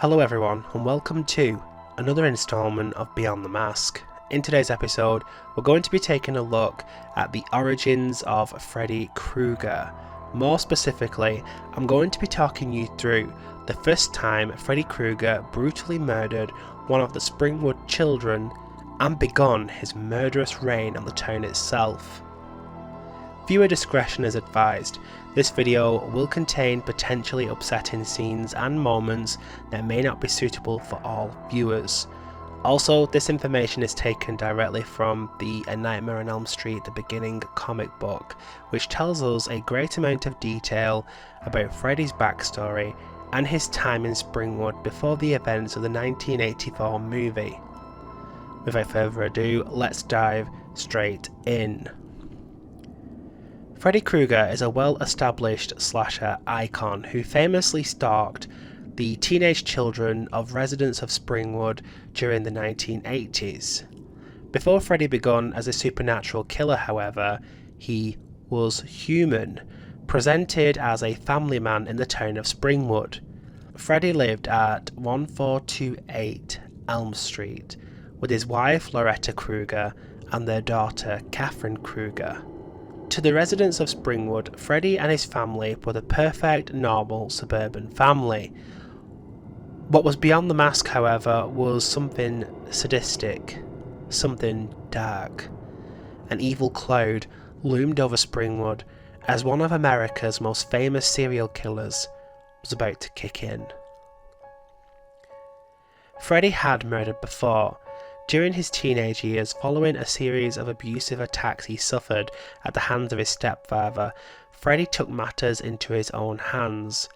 Hello everyone, and welcome to another installment of Beyond the Mask. In today's episode, we're going to be taking a look at the origins of Freddy Krueger. More specifically, I'm going to be talking you through the first time Freddy Krueger brutally murdered one of the Springwood children and begun his murderous reign on the town itself. Viewer discretion is advised. This video will contain potentially upsetting scenes and moments that may not be suitable for all viewers. Also, this information is taken directly from the A Nightmare on Elm Street The Beginning comic book, which tells us a great amount of detail about Freddy's backstory and his time in Springwood before the events of the 1984 movie. Without further ado, let's dive straight in. Freddy Krueger is a well-established slasher icon who famously stalked the teenage children of residents of Springwood during the 1980s. Before Freddy began as a supernatural killer, however, he was human, presented as a family man in the town of Springwood. Freddy lived at 1428 Elm Street with his wife Loretta Krueger and their daughter Catherine Krueger. To the residents of Springwood, Freddy and his family were the perfect, normal, suburban family. What was beyond the mask, however, was something sadistic, something dark. An evil cloud loomed over Springwood as one of America's most famous serial killers was about to kick in. Freddy had murdered before. During his teenage years, following a series of abusive attacks he suffered at the hands of his stepfather, Freddy took matters into his own hands.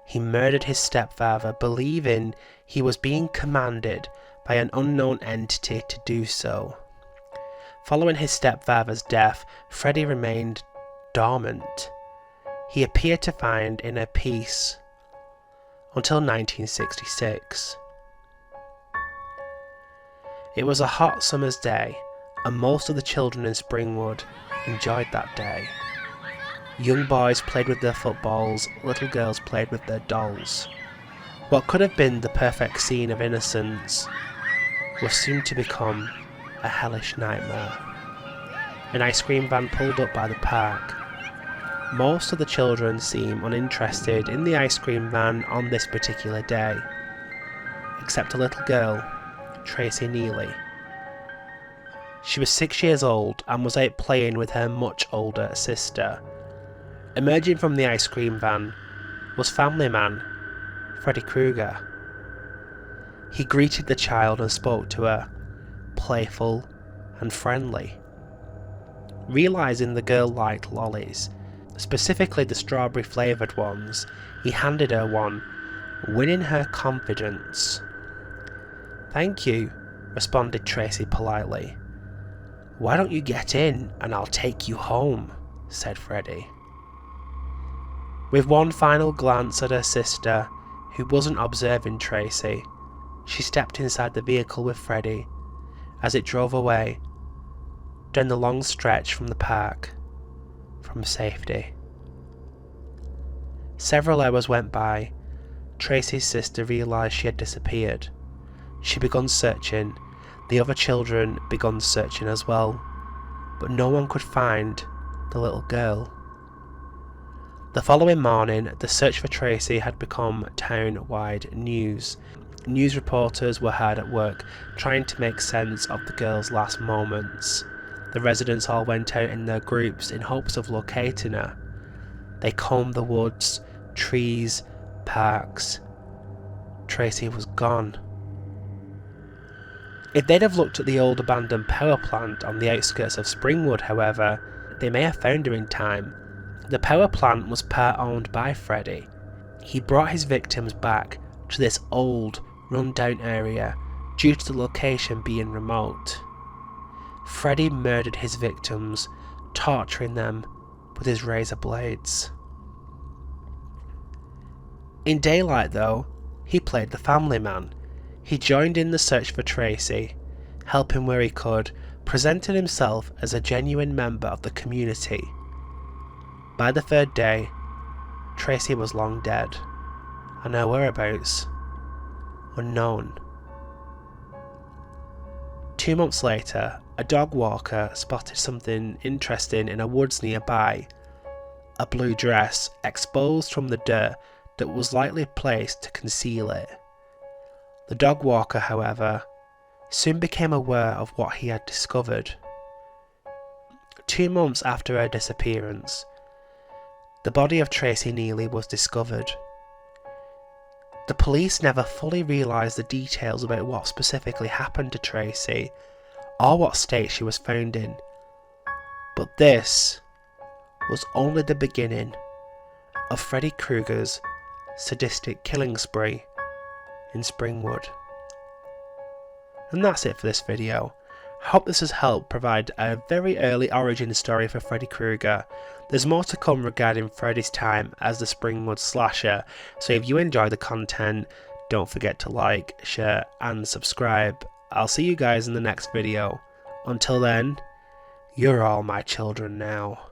He murdered his stepfather, believing he was being commanded by an unknown entity to do so. Following his stepfather's death, Freddy remained dormant. He appeared to find inner peace until 1966. It was a hot summer's day, and most of the children in Springwood enjoyed that day. Young boys played with their footballs, little girls played with their dolls. What could have been the perfect scene of innocence was soon to become a hellish nightmare. An ice cream van pulled up by the park. Most of the children seemed uninterested in the ice cream van on this particular day, except a little girl, Tracy Neely. She was 6 years old and was out playing with her much older sister. Emerging from the ice cream van was family man Freddy Krueger. He greeted the child and spoke to her, playful and friendly. Realising the girl liked lollies, specifically the strawberry flavoured ones, he handed her one, winning her confidence. "Thank you," responded Tracy politely. "Why don't you get in and I'll take you home," said Freddy. With one final glance at her sister, who wasn't observing Tracy, she stepped inside the vehicle with Freddy as it drove away down the long stretch from the park from safety. Several hours went by. Tracy's sister realised she had disappeared. She began searching. The other children began searching as well, but no one could find the little girl. The following morning, the search for Tracy had become town-wide news. News reporters were hard at work trying to make sense of the girl's last moments. The residents all went out in their groups in hopes of locating her. They combed the woods, trees, parks. Tracy was gone. If they'd have looked at the old abandoned power plant on the outskirts of Springwood, however, they may have found her in time. The power plant was part owned by Freddy. He brought his victims back to this old, run-down area due to the location being remote. Freddy murdered his victims, torturing them with his razor blades. In daylight, though, he played the family man. He joined in the search for Tracy, helping where he could, presenting himself as a genuine member of the community. By the third day, Tracy was long dead, and her whereabouts unknown. 2 months later, a dog walker spotted something interesting in a woods nearby. A blue dress exposed from the dirt that was likely placed to conceal it. The dog walker, however, soon became aware of what he had discovered. 2 months after her disappearance, the body of Tracy Neely was discovered. The police never fully realised the details about what specifically happened to Tracy or what state she was found in, but this was only the beginning of Freddy Krueger's sadistic killing spree in Springwood. And that's it for this video. I hope this has helped provide a very early origin story for Freddy Krueger. There's more to come regarding Freddy's time as the Springwood slasher, so if you enjoy the content, don't forget to like, share and subscribe. I'll see you guys in the next video. Until then, you're all my children now.